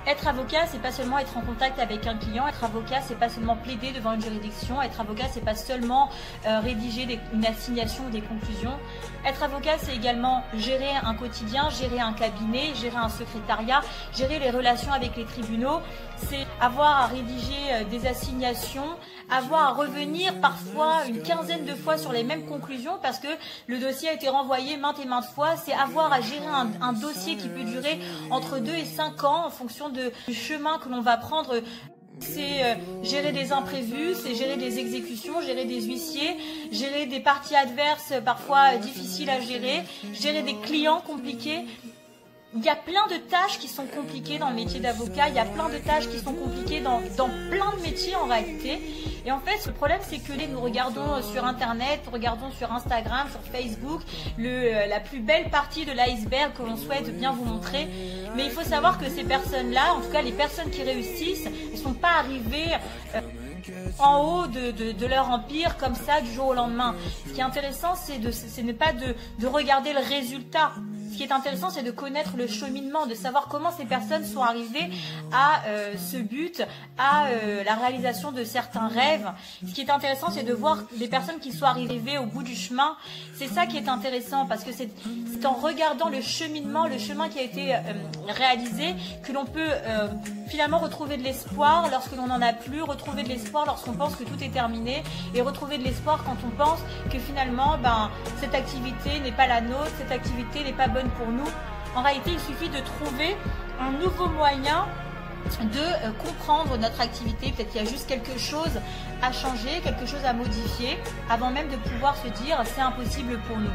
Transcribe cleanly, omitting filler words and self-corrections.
Être avocat, c'est pas seulement être en contact avec un client. Être avocat, c'est pas seulement plaider devant une juridiction. Être avocat, c'est pas seulement rédiger une assignation ou des conclusions. Être avocat, c'est également gérer un quotidien, gérer un cabinet, gérer un secrétariat, gérer les relations avec les tribunaux. C'est avoir à rédiger des assignations, avoir à revenir parfois une quinzaine de fois sur les mêmes conclusions parce que le dossier a été renvoyé maintes et maintes fois. C'est avoir à gérer un dossier qui peut durer entre 2 et 5 ans en fonction du chemin que l'on va prendre. C'est gérer des imprévus, c'est gérer des exécutions, gérer des huissiers, gérer des parties adverses parfois difficiles à gérer des clients compliqués. Il y a plein de tâches qui sont compliquées dans le métier d'avocat, il y a plein de tâches qui sont compliquées dans plein de métiers en réalité. Et en fait, le problème, c'est que nous regardons sur Internet, regardons sur Instagram, sur Facebook, la plus belle partie de l'iceberg que l'on souhaite bien vous montrer. Mais il faut savoir que ces personnes-là, en tout cas les personnes qui réussissent, ne sont pas arrivées en haut de leur empire comme ça du jour au lendemain. Ce qui est intéressant, ce n'est pas de regarder le résultat. Ce qui est intéressant, c'est de connaître le cheminement, de savoir comment ces personnes sont arrivées à ce but, à la réalisation de certains rêves. Ce qui est intéressant, c'est de voir des personnes qui sont arrivées au bout du chemin. C'est ça qui est intéressant, parce que c'est en regardant le cheminement, le chemin qui a été réalisé, que l'on peut finalement retrouver de l'espoir lorsque l'on n'en a plus, retrouver de l'espoir lorsqu'on pense que tout est terminé, et retrouver de l'espoir quand on pense que finalement, cette activité n'est pas la nôtre, cette activité n'est pas bonne pour nous. En réalité, il suffit de trouver un nouveau moyen de comprendre notre activité. Peut-être qu'il y a juste quelque chose à changer, quelque chose à modifier, avant même de pouvoir se dire c'est impossible pour nous.